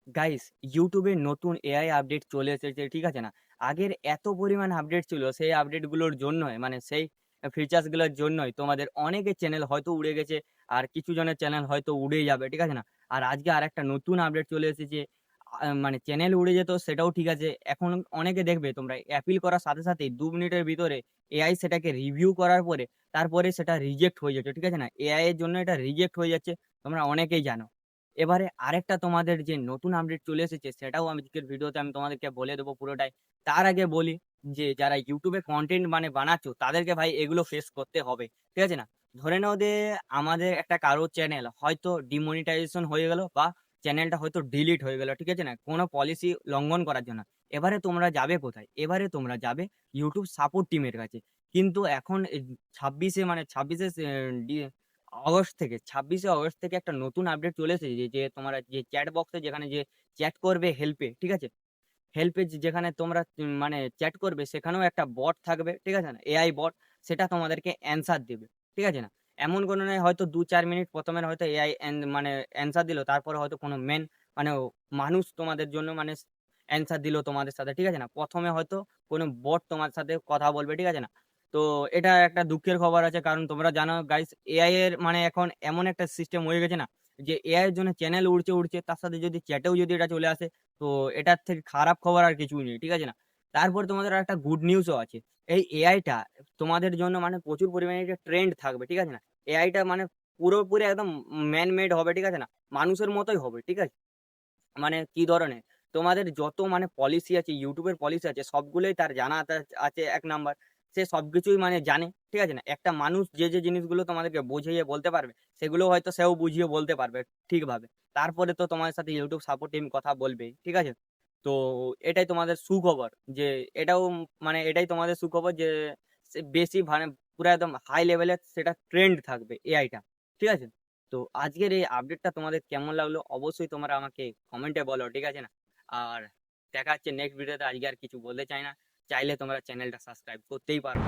Guys, ইউটিউবে নতুন AI update চলে এসেছে, ঠিক আছে না? আগের এত পরিমাণ আপডেট ছিল, সেই আপডেটগুলোর জন্যই মানে সেই ফিচার্স গুলোর জন্যই তোমাদের অনেকের চ্যানেল হয়তো উড়ে গেছে, আর কিছু জনের চ্যানেল হয়তো উড়েই যাবে, ঠিক আছে না? আর আজকে আরেকটা নতুন আপডেট চলে এসেছে। মানে চ্যানেল উড়ে যেত সেটাও ঠিক আছে, এখন অনেকে দেখবে তোমরা অ্যাপিল করার সাথে সাথেই 2 মিনিটের ভিতরে এআই সেটাকে রিভিউ করার পরে তারপরে সেটা রিজেক্ট হয়ে যাচ্ছে, ঠিক আছে না? এআই এর জন্য এটা রিজেক্ট হয়ে যাচ্ছে, তোমরা অনেকেই জানো। এবারে আরেকটা তোমাদের যে নতুন আপডেট চলে এসেছে সেটাও আমি আজকের ভিডিওতে আমি তোমাদেরকে বলে দেবো পুরোটাই। তার আগে বলি যে যারা ইউটিউবে কন্টেন্ট মানে বানাচ্ছ তাদেরকে ভাই এগুলো ফেস করতে হবে, ঠিক আছে না? ধরে নাও যে আমাদের একটা কারো চ্যানেল হয়তো ডিমনিটাইজেশন হয়ে গেল, বা চ্যানেলটা হয়তো ডিলিট হয়ে গেল, ঠিক আছে না, কোনো পলিসি লঙ্ঘন করার জন্য। এবারে তোমরা যাবে কোথায়? এবারে তোমরা যাবে ইউটিউব সাপোর্ট টিমের কাছে। কিন্তু এখন ছাব্বিশে মানে ছাব্বিশে ছাব্বিশে অগস্ট থেকে একটা নতুন আপডেট চলে এসেছে যে তোমরা যে চ্যাট বক্সে যেখানে যে চ্যাট করবে হেল্পে, ঠিক আছে, হেল্পে যেখানে তোমরা মানে চ্যাট করবে সেখানেও একটা বট থাকবে, ঠিক আছে না, এআই বট। সেটা তোমাদেরকে অ্যান্সার দেবে, ঠিক আছে না? এমন কোনো নয় হয়তো 2-4 মিনিট প্রথমে হয়তো এআই মানে অ্যান্সার দিল, তারপরে হয়তো কোনো মেন মানে মানুষ তোমাদের জন্য মানে অ্যান্সার দিল তোমাদের সাথে, ঠিক আছে না? প্রথমে হয়তো কোনো বট তোমার সাথে কথা বলবে, ঠিক আছে না? তো এটা একটা দুঃখের খবর আছে, কারণ তোমরা জানো গাইস, এআই এর মানে এখন এমন একটা সিস্টেম হয়ে গেছে না, যে এআই এর জন্য চ্যানেল উড়ছে উড়ছে, তার সাথে যদি চ্যাটেও যদি এটা চলে আসে, তো এটার থেকে খারাপ খবর আর কিছুই নেই, ঠিক আছে না? তারপর তোমাদের আর একটা গুড নিউজও আছে। এই এআইটা তোমাদের জন্য মানে প্রচুর পরিমাণে একটা ট্রেন্ড থাকবে, ঠিক আছে না? এআইটা মানে পুরোপুরি একদম ম্যান মেড হবে, ঠিক আছে না? মানুষের মতোই হবে, ঠিক আছে? মানে কি ধরনের তোমাদের যত মানে পলিসি আছে, ইউটিউবের পলিসি আছে, সবগুলোই তার জানা আছে 1 নাম্বার। সে সবকিছুই মানে জানে, ঠিক আছে না? একটা মানুষ যে যে জিনিসগুলো তোমাদেরকে বুঝিয়ে বলতে পারবে, সেগুলো হয়তো সেও বুঝিয়ে বলতে পারবে ঠিকভাবে। তারপরে তো তোমার সাথে ইউটিউব সাপোর্ট টিম কথা বলবেই, ঠিক আছে? তো এটাই তোমাদের সুখবর যে এটাও মানে এটাই তোমাদের সুখবর যে বেশি মানে পুরো একদম হাই লেভেলের সেটা ট্রেন্ড থাকবে এআইটা, ঠিক আছে? তো আজকের এই আপডেটটা তোমাদের কেমন লাগলো অবশ্যই তোমরা আমাকে কমেন্টে বলো, ঠিক আছে না? আর দেখা হচ্ছে নেক্সট ভিডিওতে। আজকে আর কিছু বলতে চাই না, চাইলে তোমরা চ্যানেলটা সাবস্ক্রাইব করতেই পারো।